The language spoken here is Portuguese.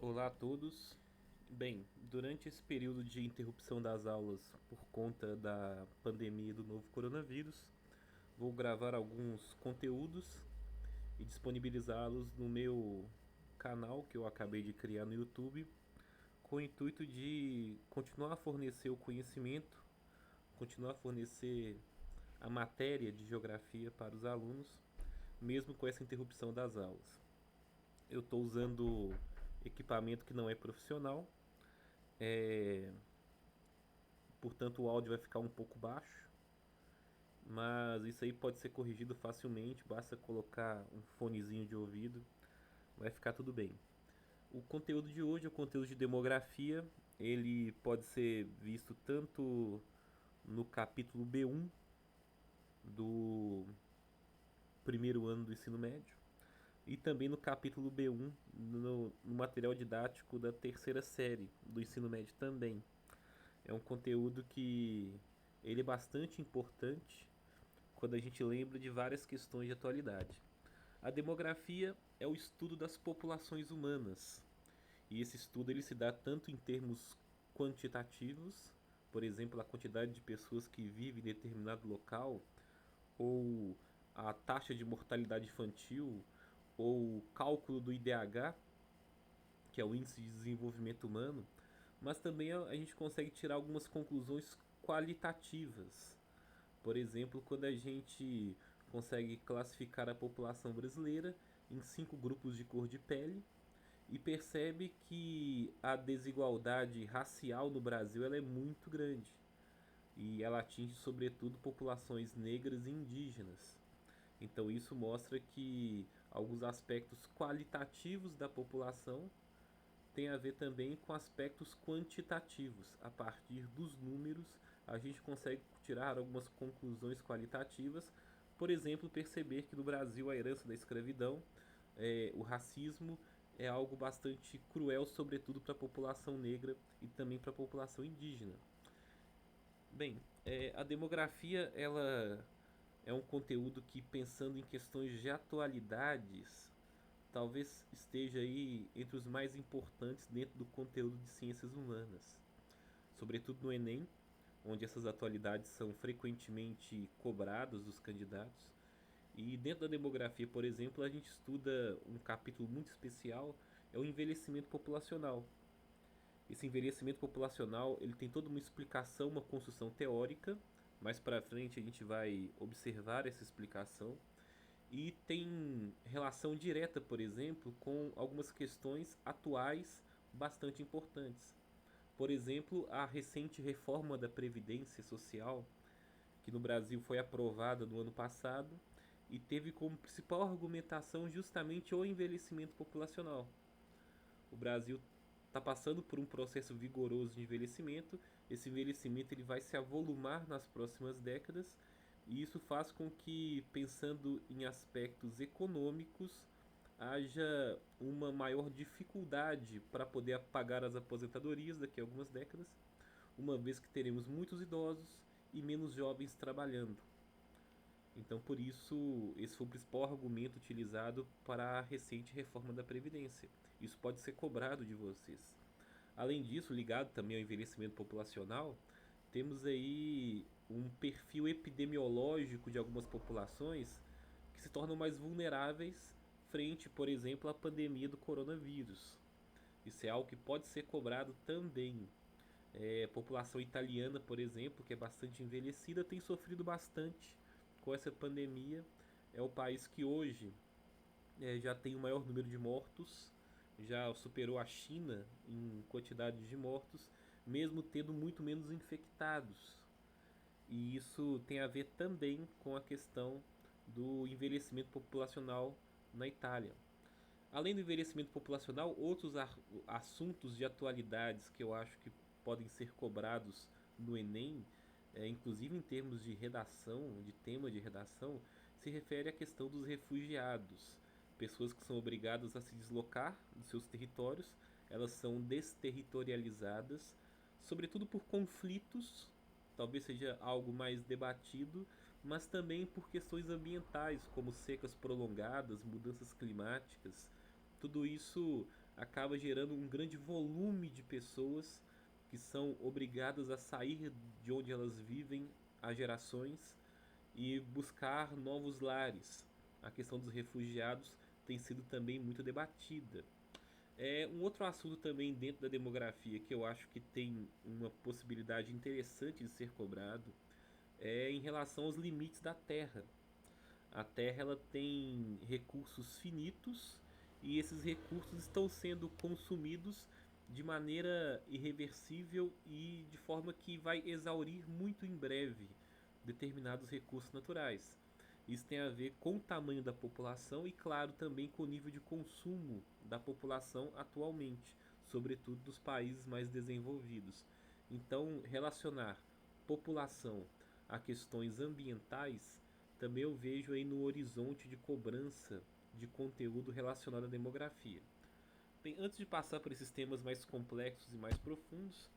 Olá a todos. Bem, durante esse período de interrupção das aulas por conta da pandemia do novo coronavírus, vou gravar alguns conteúdos e disponibilizá-los no meu canal que eu acabei de criar no YouTube, com o intuito de continuar a fornecer o conhecimento, continuar a fornecer a matéria de geografia para os alunos, mesmo com essa interrupção das aulas. Eu estou usando equipamento que não é profissional, é, portanto o áudio vai ficar um pouco baixo, mas isso aí pode ser corrigido facilmente, basta colocar um fonezinho de ouvido, vai ficar tudo bem. O conteúdo de hoje é o conteúdo de demografia, ele pode ser visto tanto no capítulo B1 do primeiro ano do ensino médio e também no capítulo B1 no material didático da terceira série do ensino médio também. É um conteúdo que ele é bastante importante quando a gente lembra de várias questões de atualidade. A demografia é o estudo das populações humanas. E esse estudo ele se dá tanto em termos quantitativos, por exemplo, a quantidade de pessoas que vivem em determinado local, ou a taxa de mortalidade infantil, ou o cálculo do IDH, que é o Índice de Desenvolvimento Humano, mas também a gente consegue tirar algumas conclusões qualitativas. Por exemplo, quando a gente consegue classificar a população brasileira em 5 grupos de cor de pele e percebe que a desigualdade racial no Brasil ela é muito grande e ela atinge sobretudo populações negras e indígenas. Então isso mostra que alguns aspectos qualitativos da população tem a ver também com aspectos quantitativos. A partir dos números, a gente consegue tirar algumas conclusões qualitativas. Por exemplo, perceber que no Brasil a herança da escravidão, o racismo é algo bastante cruel, sobretudo para a população negra e também para a população indígena. Bem, a demografia ela é um conteúdo que, pensando em questões de atualidades, talvez esteja aí entre os mais importantes dentro do conteúdo de ciências humanas, sobretudo no Enem, onde essas atualidades são frequentemente cobradas dos candidatos. E dentro da demografia, por exemplo, a gente estuda um capítulo muito especial, é o envelhecimento populacional. Esse envelhecimento populacional, ele tem toda uma explicação, uma construção teórica. Mais para frente a gente vai observar essa explicação e tem relação direta, por exemplo, com algumas questões atuais bastante importantes. Por exemplo, a recente reforma da Previdência Social, que no Brasil foi aprovada no ano passado e teve como principal argumentação justamente o envelhecimento populacional. O Brasil está passando por um processo vigoroso de envelhecimento. Esse envelhecimento ele vai se avolumar nas próximas décadas e isso faz com que, pensando em aspectos econômicos, haja uma maior dificuldade para poder pagar as aposentadorias daqui a algumas décadas, uma vez que teremos muitos idosos e menos jovens trabalhando. Então, por isso, esse foi o principal argumento utilizado para a recente reforma da Previdência. Isso pode ser cobrado de vocês. Além disso, ligado também ao envelhecimento populacional, temos aí um perfil epidemiológico de algumas populações que se tornam mais vulneráveis frente, por exemplo, à pandemia do coronavírus. Isso é algo que pode ser cobrado também. A população italiana, por exemplo, que é bastante envelhecida, tem sofrido bastante com essa pandemia. É o país que hoje já tem o maior número de mortos, já superou a China em quantidade de mortos, mesmo tendo muito menos infectados. E isso tem a ver também com a questão do envelhecimento populacional na Itália. Além do envelhecimento populacional, outros assuntos de atualidades que eu acho que podem ser cobrados no Enem, inclusive em termos de redação, de tema de redação, se refere à questão dos refugiados. Pessoas que são obrigadas a se deslocar dos seus territórios, elas são desterritorializadas, sobretudo por conflitos, talvez seja algo mais debatido, mas também por questões ambientais, como secas prolongadas, mudanças climáticas. Tudo isso acaba gerando um grande volume de pessoas que são obrigadas a sair de onde elas vivem há gerações e buscar novos lares. A questão dos refugiados tem sido também muito debatida. Um outro assunto também dentro da demografia que eu acho que tem uma possibilidade interessante de ser cobrado é em relação aos limites da Terra. A Terra ela tem recursos finitos e esses recursos estão sendo consumidos de maneira irreversível e de forma que vai exaurir muito em breve determinados recursos naturais. Isso tem a ver com o tamanho da população e, claro, também com o nível de consumo da população atualmente, sobretudo dos países mais desenvolvidos. Então, relacionar população a questões ambientais também eu vejo aí no horizonte de cobrança de conteúdo relacionado à demografia. Bem, antes de passar por esses temas mais complexos e mais profundos,